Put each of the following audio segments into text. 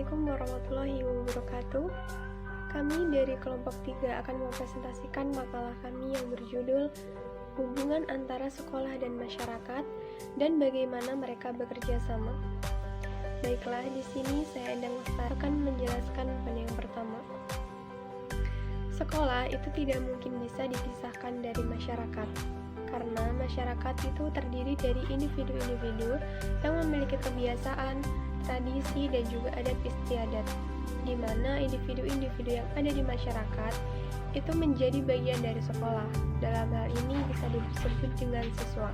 Assalamualaikum warahmatullahi wabarakatuh. Kami dari kelompok 3 akan mempresentasikan makalah kami yang berjudul Hubungan antara sekolah dan masyarakat dan bagaimana mereka bekerja sama. Baiklah, di sini saya Endang Lestari akan menjelaskan poin yang pertama. Sekolah itu tidak mungkin bisa dipisahkan dari masyarakat, karena masyarakat itu terdiri dari individu-individu yang memiliki kebiasaan, tradisi, dan juga adat istiadat, di mana individu-individu yang ada di masyarakat itu menjadi bagian dari sekolah. Dalam hal ini bisa disebut dengan siswa,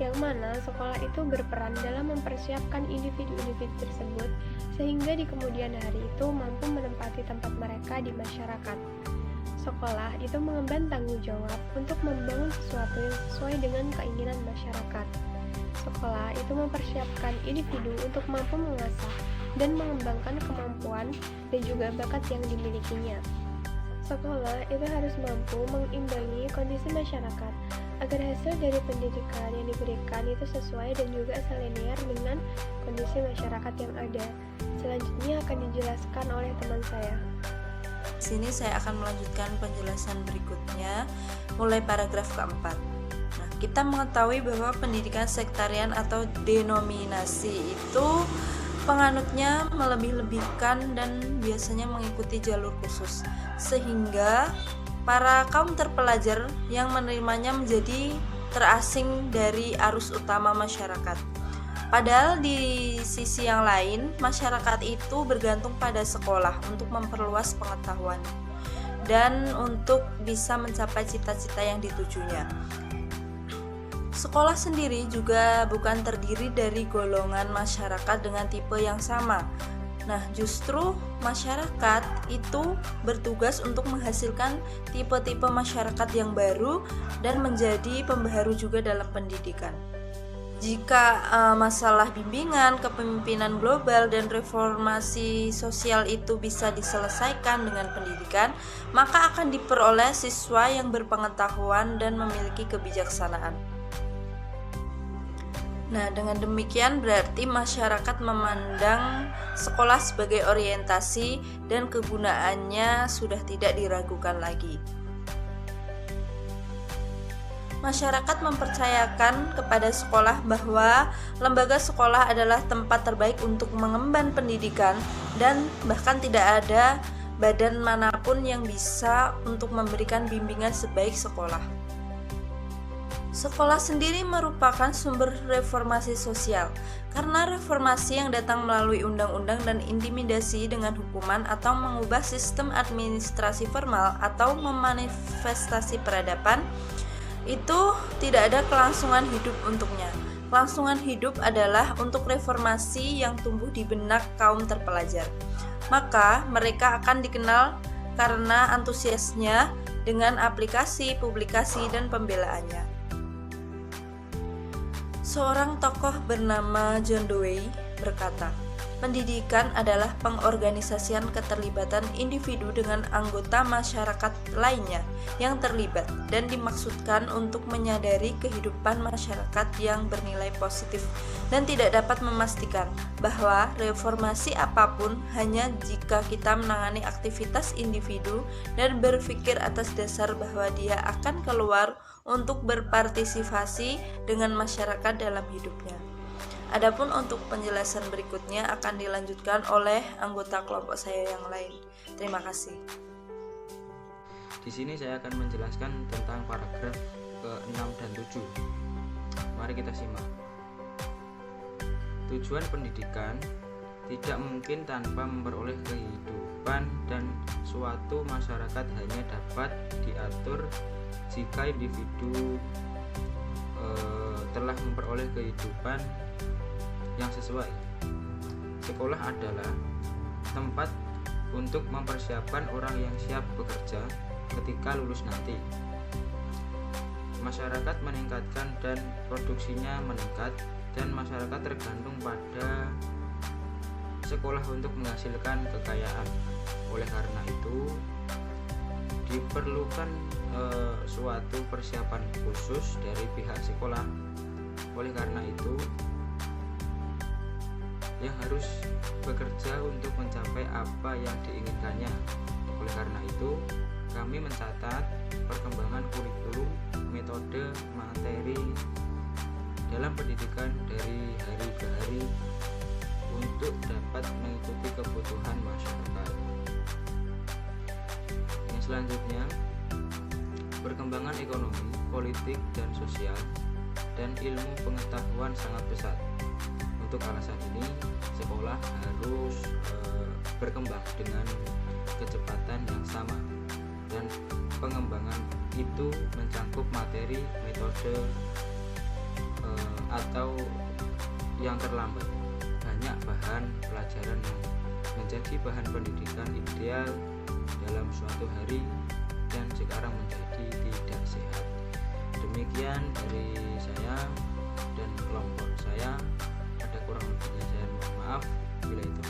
yang mana sekolah itu berperan dalam mempersiapkan individu-individu tersebut sehingga di kemudian hari itu mampu menempati tempat mereka di masyarakat. Sekolah itu mengemban tanggung jawab untuk membangun sesuatu yang sesuai dengan keinginan masyarakat. Sekolah itu mempersiapkan individu untuk mampu mengasah dan mengembangkan kemampuan dan juga bakat yang dimilikinya. Sekolah itu harus mampu mengimbangi kondisi masyarakat agar hasil dari pendidikan yang diberikan itu sesuai dan juga selinear dengan kondisi masyarakat yang ada. Selanjutnya akan dijelaskan oleh teman saya. Di sini saya akan melanjutkan penjelasan berikutnya mulai paragraf keempat. Nah, kita mengetahui bahwa pendidikan sektarian atau denominasi itu penganutnya melebih-lebihkan dan biasanya mengikuti jalur khusus, sehingga para kaum terpelajar yang menerimanya menjadi terasing dari arus utama masyarakat. Padahal di sisi yang lain, masyarakat itu bergantung pada sekolah untuk memperluas pengetahuan dan untuk bisa mencapai cita-cita yang ditujunya. Sekolah sendiri juga bukan terdiri dari golongan masyarakat dengan tipe yang sama. Nah, justru masyarakat itu bertugas untuk menghasilkan tipe-tipe masyarakat yang baru dan menjadi pembaharu juga dalam pendidikan. Jika masalah bimbingan, kepemimpinan global, dan reformasi sosial itu bisa diselesaikan dengan pendidikan, maka akan diperoleh siswa yang berpengetahuan dan memiliki kebijaksanaan. Nah, dengan demikian berarti masyarakat memandang sekolah sebagai orientasi dan kegunaannya sudah tidak diragukan lagi. Masyarakat mempercayakan kepada sekolah bahwa lembaga sekolah adalah tempat terbaik untuk mengemban pendidikan dan bahkan tidak ada badan manapun yang bisa untuk memberikan bimbingan sebaik sekolah. Sekolah sendiri merupakan sumber reformasi sosial, karena reformasi yang datang melalui undang-undang dan intimidasi dengan hukuman atau mengubah sistem administrasi formal atau memanifestasi peradaban, itu tidak ada kelangsungan hidup untuknya. Kelangsungan hidup adalah untuk reformasi yang tumbuh di benak kaum terpelajar. Maka mereka akan dikenal karena antusiasnya dengan aplikasi, publikasi, dan pembelaannya. Seorang tokoh bernama John Dewey berkata, pendidikan adalah pengorganisasian keterlibatan individu dengan anggota masyarakat lainnya yang terlibat dan dimaksudkan untuk menyadari kehidupan masyarakat yang bernilai positif dan tidak dapat memastikan bahwa reformasi apapun hanya jika kita menangani aktivitas individu dan berpikir atas dasar bahwa dia akan keluar untuk berpartisipasi dengan masyarakat dalam hidupnya. Adapun untuk penjelasan berikutnya akan dilanjutkan oleh anggota kelompok saya yang lain. Terima kasih. Di sini saya akan menjelaskan tentang paragraf ke-6 dan 7. Mari kita simak. Tujuan pendidikan tidak mungkin tanpa memperoleh kehidupan, dan suatu masyarakat hanya dapat diatur jika individu telah memperoleh kehidupan yang sesuai. Sekolah adalah tempat untuk mempersiapkan orang yang siap bekerja ketika lulus nanti. Masyarakat meningkatkan dan produksinya meningkat, dan masyarakat tergantung pada sekolah untuk menghasilkan kekayaan. Oleh karena itu, diperlukan suatu persiapan khusus dari pihak sekolah. Oleh karena itu, yang harus bekerja untuk mencapai apa yang diinginkannya. Oleh karena itu, kami mencatat perkembangan kurikulum, metode, materi dalam pendidikan dari hari ke hari untuk dapat mengikuti kebutuhan masyarakat. Yang selanjutnya, perkembangan ekonomi, politik, dan sosial, dan ilmu pengetahuan sangat pesat. Untuk alasan ini, sekolah harus berkembang dengan kecepatan yang sama, dan pengembangan itu mencangkup materi, metode, atau yang terlambat banyak bahan pelajaran yang menjadi bahan pendidikan ideal dalam suatu hari dan sekarang menjadi tidak sehat. Demikian dari saya dan kelompok saya. Ada kurang lebihnya saya mohon maaf. Bila itu